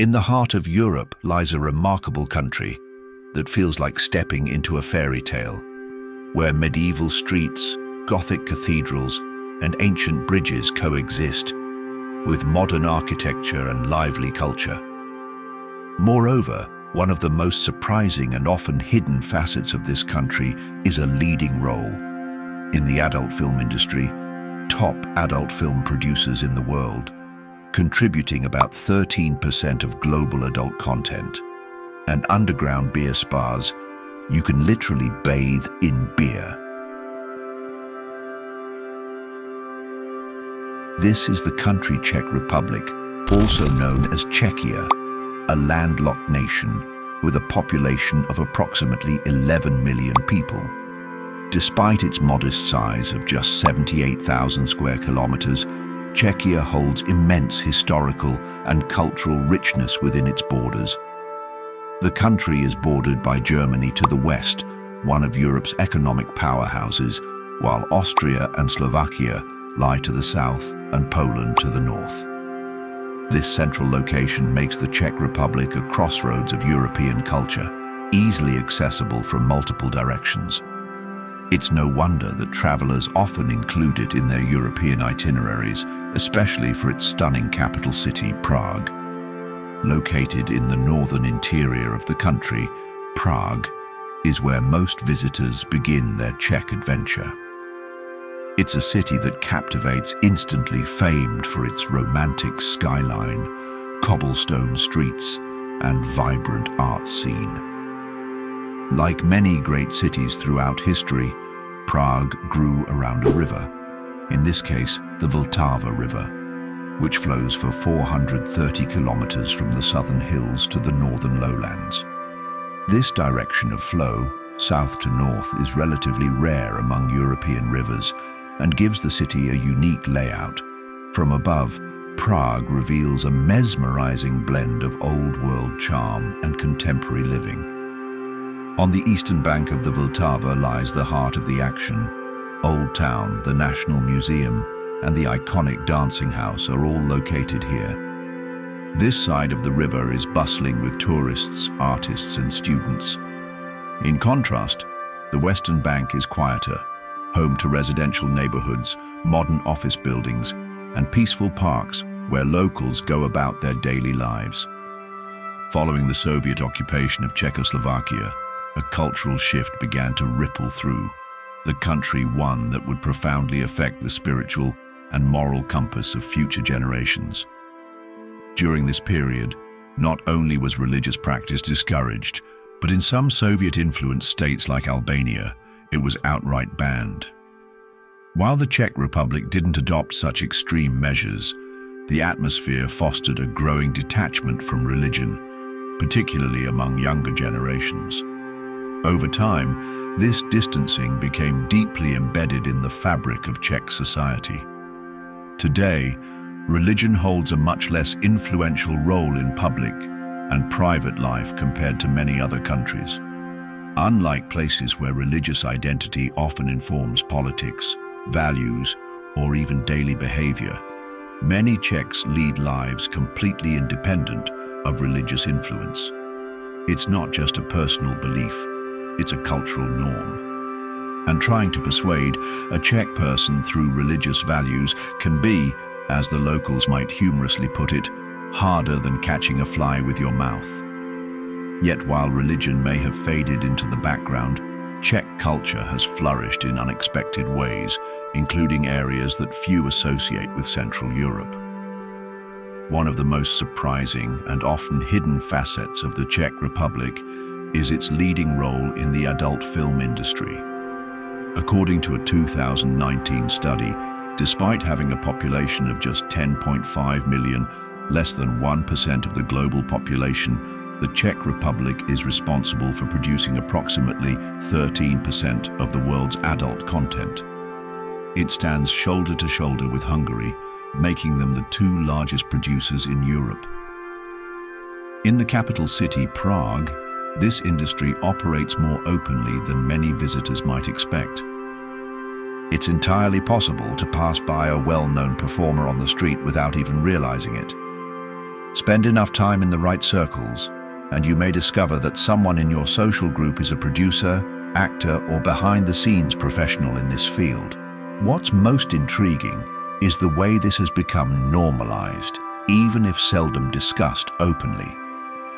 In the heart of Europe lies a remarkable country that feels like stepping into a fairy tale, where medieval streets, Gothic cathedrals, and ancient bridges coexist with modern architecture and lively culture. Moreover, one of the most surprising and often hidden facets of this country is a leading role in the adult film industry. Top adult film producers in the world, contributing about 13% of global adult content, and underground beer spas. You can literally bathe in beer. This is the country Czech Republic, also known as Czechia, a landlocked nation with a population of approximately 11 million people. Despite its modest size of just 78,000 square kilometers, Czechia holds immense historical and cultural richness within its borders. The country is bordered by Germany to the west, one of Europe's economic powerhouses, while Austria and Slovakia lie to the south and Poland to the north. This central location makes the Czech Republic a crossroads of European culture, easily accessible from multiple directions. It's no wonder that travelers often include it in their European itineraries, especially for its stunning capital city, Prague. Located in the northern interior of the country, Prague is where most visitors begin their Czech adventure. It's a city that captivates, instantly famed for its romantic skyline, cobblestone streets, and vibrant art scene. Like many great cities throughout history, Prague grew around a river, in this case the Vltava River, which flows for 430 kilometers from the southern hills to the northern lowlands. This direction of flow, south to north, is relatively rare among European rivers and gives the city a unique layout. From above, Prague reveals a mesmerizing blend of old-world charm and contemporary living. On the eastern bank of the Vltava lies the heart of the action. Old Town, the National Museum, and the iconic Dancing House are all located here. This side of the river is bustling with tourists, artists, and students. In contrast, the western bank is quieter, home to residential neighborhoods, modern office buildings, and peaceful parks where locals go about their daily lives. Following the Soviet occupation of Czechoslovakia, a cultural shift began to ripple through the country, one that would profoundly affect the spiritual and moral compass of future generations. During this period, not only was religious practice discouraged, but in some Soviet-influenced states like Albania, it was outright banned. While the Czech Republic didn't adopt such extreme measures, the atmosphere fostered a growing detachment from religion, particularly among younger generations. Over time, this distancing became deeply embedded in the fabric of Czech society. Today, religion holds a much less influential role in public and private life compared to many other countries. Unlike places where religious identity often informs politics, values, or even daily behavior, many Czechs lead lives completely independent of religious influence. It's not just a personal belief, it's a cultural norm. And trying to persuade a Czech person through religious values can be, as the locals might humorously put it, harder than catching a fly with your mouth. Yet while religion may have faded into the background, Czech culture has flourished in unexpected ways, including areas that few associate with Central Europe. One of the most surprising and often hidden facets of the Czech Republic is its leading role in the adult film industry. According to a 2019 study, despite having a population of just 10.5 million, less than 1% of the global population, the Czech Republic is responsible for producing approximately 13% of the world's adult content. It stands shoulder to shoulder with Hungary, making them the two largest producers in Europe. In the capital city, Prague, this industry operates more openly than many visitors might expect. It's entirely possible to pass by a well-known performer on the street without even realizing it. Spend enough time in the right circles, and you may discover that someone in your social group is a producer, actor, or behind-the-scenes professional in this field. What's most intriguing is the way this has become normalized, even if seldom discussed openly.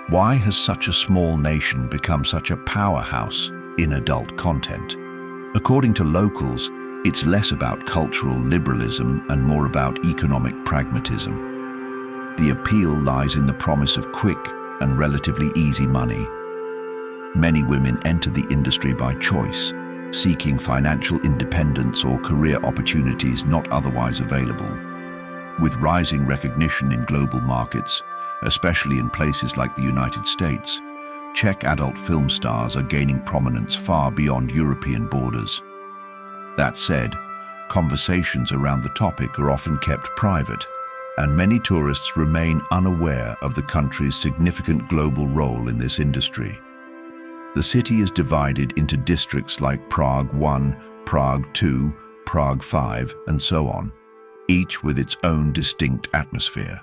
Why has such a small nation become such a powerhouse in adult content? According to locals, it's less about cultural liberalism and more about economic pragmatism. The appeal lies in the promise of quick and relatively easy money. Many women enter the industry by choice, seeking financial independence or career opportunities not otherwise available. With rising recognition in global markets, especially in places like the United States, Czech adult film stars are gaining prominence far beyond European borders. That said, conversations around the topic are often kept private, and many tourists remain unaware of the country's significant global role in this industry. The city is divided into districts like Prague 1, Prague 2, Prague 5, and so on, each with its own distinct atmosphere.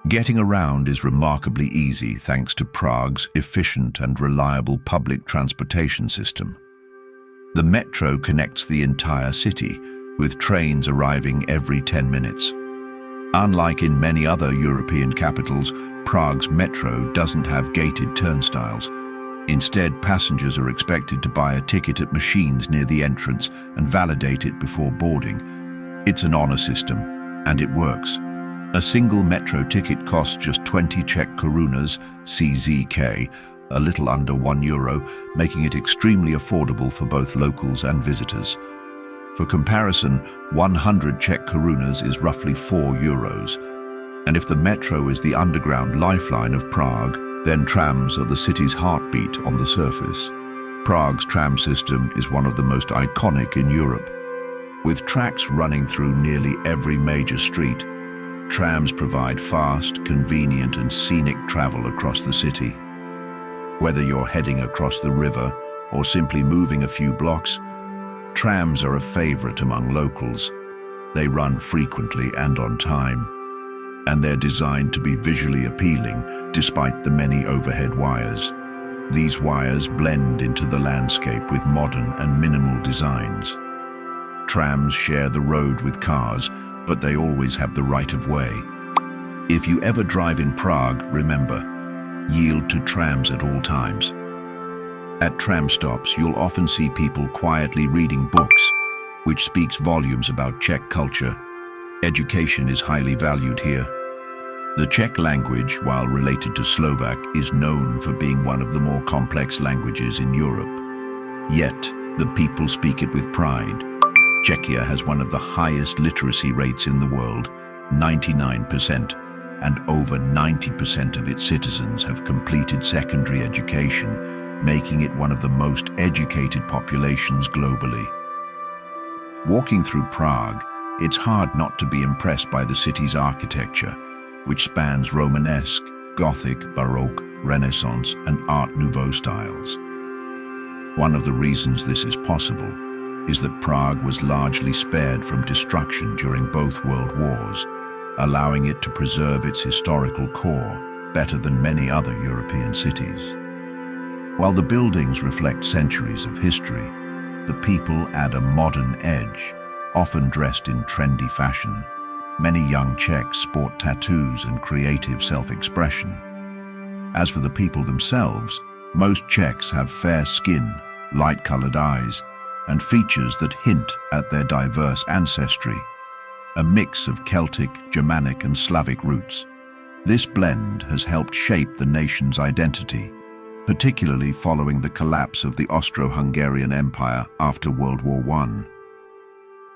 Getting around is remarkably easy thanks to Prague's efficient and reliable public transportation system. The metro connects the entire city, with trains arriving every 10 minutes. Unlike in many other European capitals, Prague's metro doesn't have gated turnstiles. Instead, passengers are expected to buy a ticket at machines near the entrance and validate it before boarding. It's an honor system, and it works. A single metro ticket costs just 20 Czech korunas, CZK, a little under €1, making it extremely affordable for both locals and visitors. For comparison, 100 Czech korunas is roughly €4. And if the metro is the underground lifeline of Prague, then trams are the city's heartbeat on the surface. Prague's tram system is one of the most iconic in Europe. With tracks running through nearly every major street, trams provide fast, convenient, and scenic travel across the city. Whether you're heading across the river or simply moving a few blocks, trams are a favorite among locals. They run frequently and on time, and they're designed to be visually appealing despite the many overhead wires. These wires blend into the landscape with modern and minimal designs. Trams share the road with cars, but they always have the right of way. If you ever drive in Prague, remember, yield to trams at all times. At tram stops, you'll often see people quietly reading books, which speaks volumes about Czech culture. Education is highly valued here. The Czech language, while related to Slovak, is known for being one of the more complex languages in Europe. Yet, the people speak it with pride. Czechia has one of the highest literacy rates in the world, 99%, and over 90% of its citizens have completed secondary education, making it one of the most educated populations globally. Walking through Prague, it's hard not to be impressed by the city's architecture, which spans Romanesque, Gothic, Baroque, Renaissance, and Art Nouveau styles. One of the reasons this is possible is that Prague was largely spared from destruction during both world wars, allowing it to preserve its historical core better than many other European cities. While the buildings reflect centuries of history, the people add a modern edge, often dressed in trendy fashion. Many young Czechs sport tattoos and creative self-expression. As for the people themselves, most Czechs have fair skin, light-colored eyes, and features that hint at their diverse ancestry, a mix of Celtic, Germanic, and Slavic roots. This blend has helped shape the nation's identity, particularly following the collapse of the Austro-Hungarian Empire after World War I.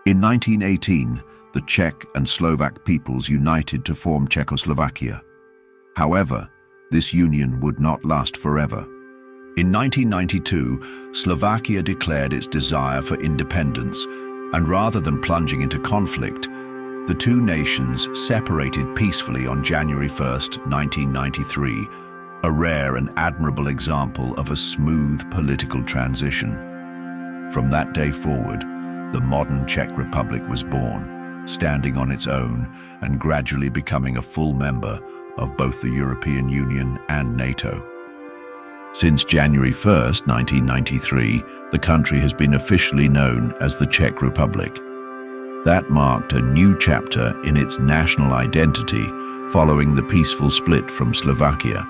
In 1918, the Czech and Slovak peoples united to form Czechoslovakia. However, this union would not last forever. In 1992, Slovakia declared its desire for independence, and rather than plunging into conflict, the two nations separated peacefully on January 1, 1993, a rare and admirable example of a smooth political transition. From that day forward, the modern Czech Republic was born, standing on its own and gradually becoming a full member of both the European Union and NATO. Since January 1st, 1993, the country has been officially known as the Czech Republic. That marked a new chapter in its national identity following the peaceful split from Slovakia.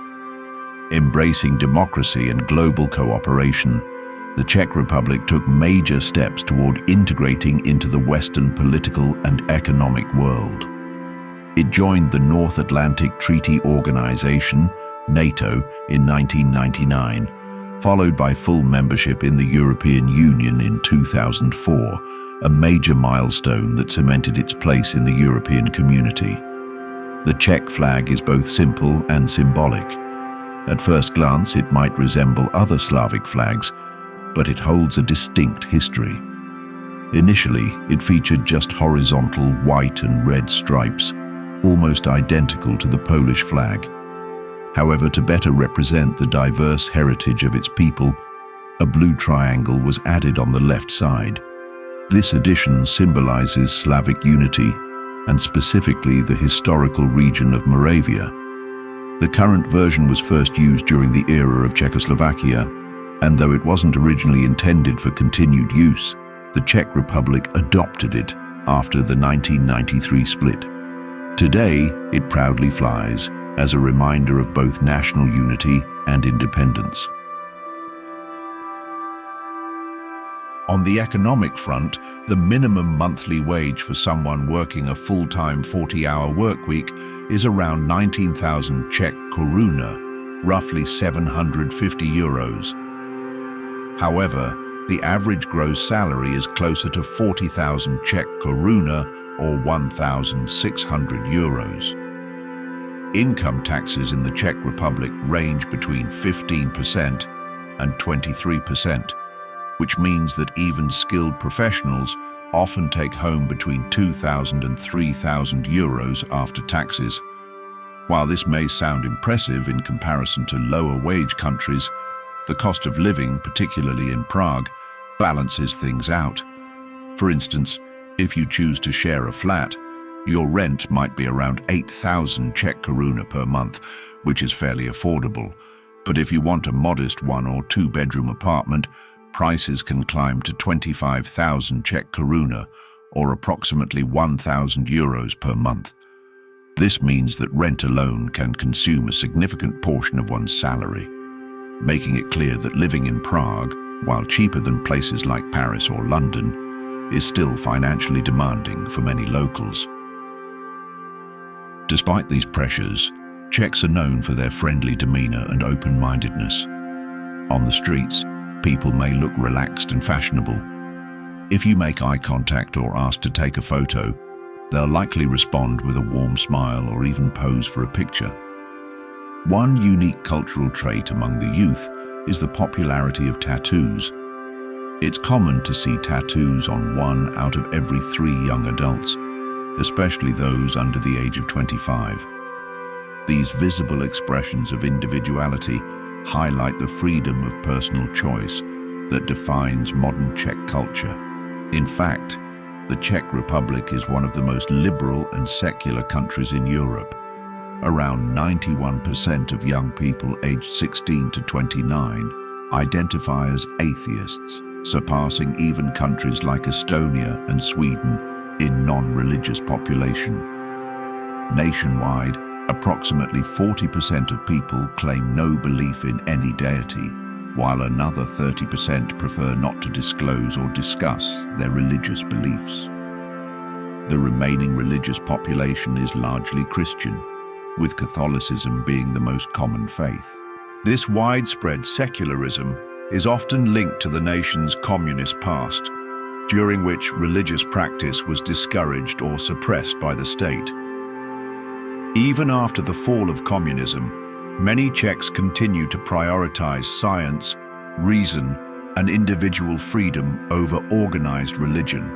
Embracing democracy and global cooperation, the Czech Republic took major steps toward integrating into the Western political and economic world. It joined the North Atlantic Treaty Organization, NATO, in 1999, followed by full membership in the European Union in 2004, a major milestone that cemented its place in the European community. The Czech flag is both simple and symbolic. At first glance, it might resemble other Slavic flags, but it holds a distinct history. Initially, it featured just horizontal white and red stripes, almost identical to the Polish flag. However, to better represent the diverse heritage of its people, a blue triangle was added on the left side. This addition symbolizes Slavic unity, and specifically the historical region of Moravia. The current version was first used during the era of Czechoslovakia, and though it wasn't originally intended for continued use, the Czech Republic adopted it after the 1993 split. Today, it proudly flies as a reminder of both national unity and independence. On the economic front, the minimum monthly wage for someone working a full-time 40-hour workweek is around 19,000 Czech koruna, roughly 750 euros. However, the average gross salary is closer to 40,000 Czech koruna or 1,600 euros. Income taxes in the Czech Republic range between 15% and 23%, which means that even skilled professionals often take home between 2,000 and 3,000 euros after taxes. While this may sound impressive in comparison to lower-wage countries, the cost of living, particularly in Prague, balances things out. For instance, if you choose to share a flat, your rent might be around 8,000 Czech koruna per month, which is fairly affordable. But if you want a modest one- or two-bedroom apartment, prices can climb to 25,000 Czech koruna, or approximately 1,000 euros per month. This means that rent alone can consume a significant portion of one's salary, making it clear that living in Prague, while cheaper than places like Paris or London, is still financially demanding for many locals. Despite these pressures, Czechs are known for their friendly demeanor and open-mindedness. On the streets, people may look relaxed and fashionable. If you make eye contact or ask to take a photo, they'll likely respond with a warm smile or even pose for a picture. One unique cultural trait among the youth is the popularity of tattoos. It's common to see tattoos on 1 out of every 3 young adults, especially those under the age of 25. These visible expressions of individuality highlight the freedom of personal choice that defines modern Czech culture. In fact, the Czech Republic is one of the most liberal and secular countries in Europe. Around 91% of young people aged 16 to 29 identify as atheists, surpassing even countries like Estonia and Sweden in non-religious population. Nationwide, approximately 40% of people claim no belief in any deity, while another 30% prefer not to disclose or discuss their religious beliefs. The remaining religious population is largely Christian, with Catholicism being the most common faith. This widespread secularism is often linked to the nation's communist past, during which religious practice was discouraged or suppressed by the state. Even after the fall of communism, many Czechs continue to prioritize science, reason, and individual freedom over organized religion.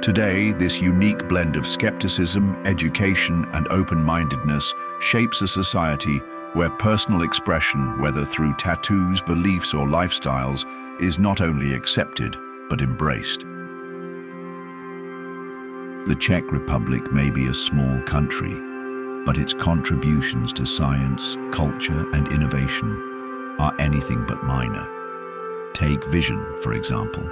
Today, this unique blend of skepticism, education, and open-mindedness shapes a society where personal expression, whether through tattoos, beliefs, or lifestyles, is not only accepted, but embraced. The Czech Republic may be a small country, but its contributions to science, culture, and innovation are anything but minor. Take vision, for example.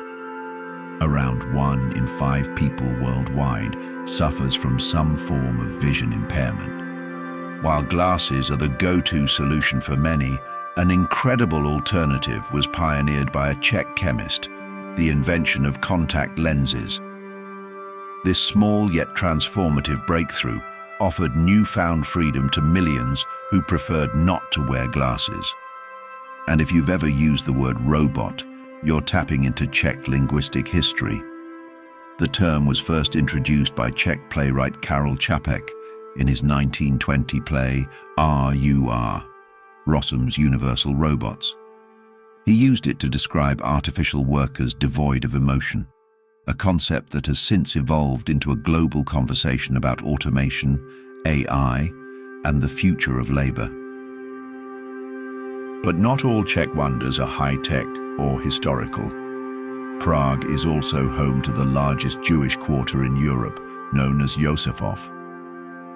Around 1 in 5 people worldwide suffers from some form of vision impairment. While glasses are the go-to solution for many, an incredible alternative was pioneered by a Czech chemist, the invention of contact lenses. This small yet transformative breakthrough offered newfound freedom to millions who preferred not to wear glasses. And if you've ever used the word robot, you're tapping into Czech linguistic history. The term was first introduced by Czech playwright Karel Čapek in his 1920 play R.U.R., Rossum's Universal Robots. He used it to describe artificial workers devoid of emotion, a concept that has since evolved into a global conversation about automation, AI, and the future of labor. But not all Czech wonders are high-tech or historical. Prague is also home to the largest Jewish quarter in Europe, known as Josefov.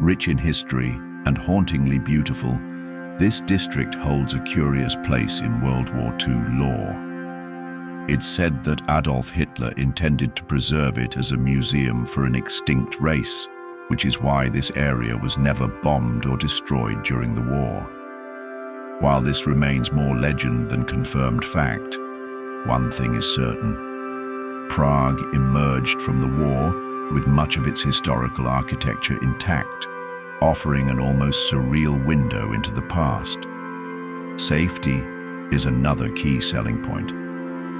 Rich in history and hauntingly beautiful, this district holds a curious place in World War II lore. It's said that Adolf Hitler intended to preserve it as a museum for an extinct race, which is why this area was never bombed or destroyed during the war. While this remains more legend than confirmed fact, one thing is certain. Prague emerged from the war with much of its historical architecture intact, offering an almost surreal window into the past. Safety is another key selling point.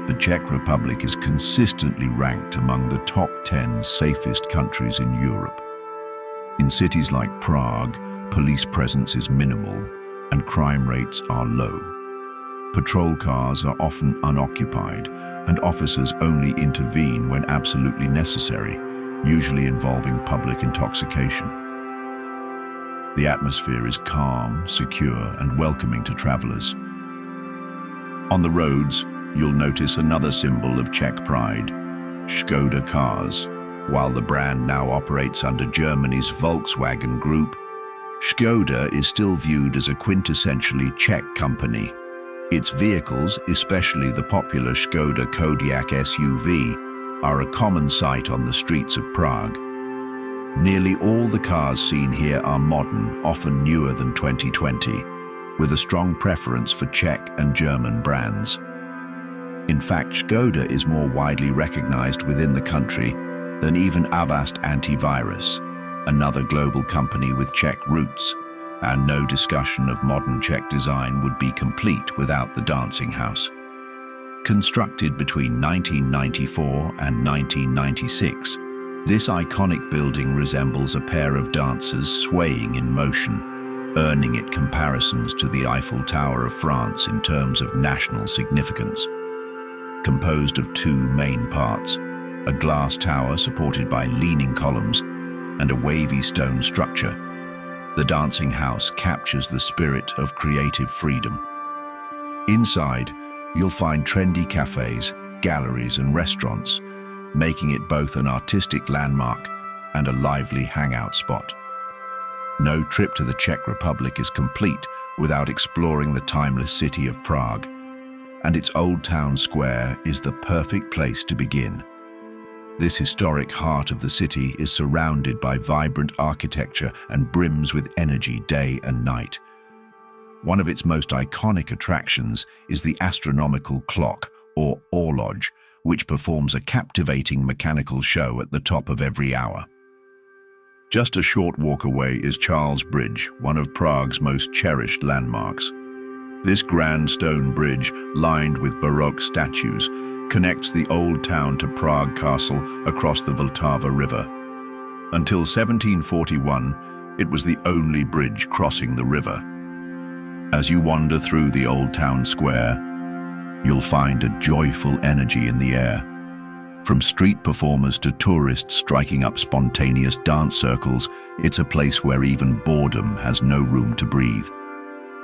The Czech Republic is consistently ranked among the top 10 safest countries in Europe. In cities like Prague, police presence is minimal and crime rates are low. Patrol cars are often unoccupied and officers only intervene when absolutely necessary, usually involving public intoxication. The atmosphere is calm, secure, and welcoming to travelers. On the roads, you'll notice another symbol of Czech pride, Škoda cars. While the brand now operates under Germany's Volkswagen Group, Škoda is still viewed as a quintessentially Czech company. Its vehicles, especially the popular Škoda Kodiaq SUV, are a common sight on the streets of Prague. Nearly all the cars seen here are modern, often newer than 2020, with a strong preference for Czech and German brands. In fact, Škoda is more widely recognized within the country than even Avast Antivirus, another global company with Czech roots, and no discussion of modern Czech design would be complete without the Dancing House. Constructed between 1994 and 1996, this iconic building resembles a pair of dancers swaying in motion, earning it comparisons to the Eiffel Tower of France in terms of national significance. Composed of 2 main parts, a glass tower supported by leaning columns and a wavy stone structure, the Dancing House captures the spirit of creative freedom. Inside, you'll find trendy cafes, galleries, and restaurants, making it both an artistic landmark and a lively hangout spot. No trip to the Czech Republic is complete without exploring the timeless city of Prague, and its Old Town Square is the perfect place to begin. This historic heart of the city is surrounded by vibrant architecture and brims with energy day and night. One of its most iconic attractions is the astronomical clock, or horloge, which performs a captivating mechanical show at the top of every hour. Just a short walk away is Charles Bridge, one of Prague's most cherished landmarks. This grand stone bridge, lined with Baroque statues, connects the old town to Prague Castle across the Vltava River. Until 1741, it was the only bridge crossing the river. As you wander through the Old Town Square, you'll find a joyful energy in the air. From street performers to tourists striking up spontaneous dance circles, it's a place where even boredom has no room to breathe.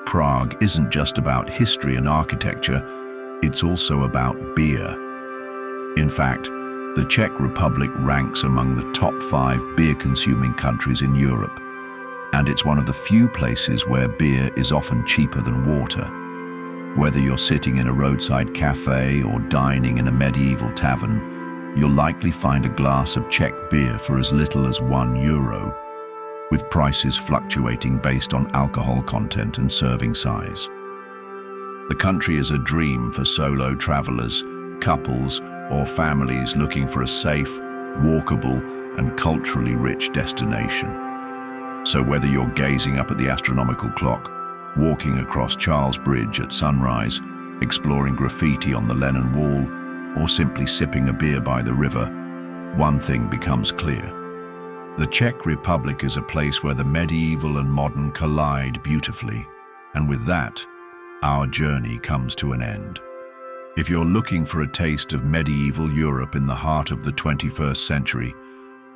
Prague isn't just about history and architecture, it's also about beer. In fact, the Czech Republic ranks among the top 5 beer-consuming countries in Europe. And it's one of the few places where beer is often cheaper than water. Whether you're sitting in a roadside cafe or dining in a medieval tavern, you'll likely find a glass of Czech beer for as little as €1, with prices fluctuating based on alcohol content and serving size. The country is a dream for solo travelers, couples, or families looking for a safe, walkable, and culturally rich destination. So whether you're gazing up at the astronomical clock, walking across Charles Bridge at sunrise, exploring graffiti on the Lenin Wall, or simply sipping a beer by the river, one thing becomes clear. The Czech Republic is a place where the medieval and modern collide beautifully, and with that, our journey comes to an end. If you're looking for a taste of medieval Europe in the heart of the 21st century,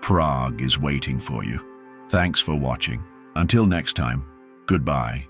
Prague is waiting for you. Thanks for watching. Until next time, goodbye.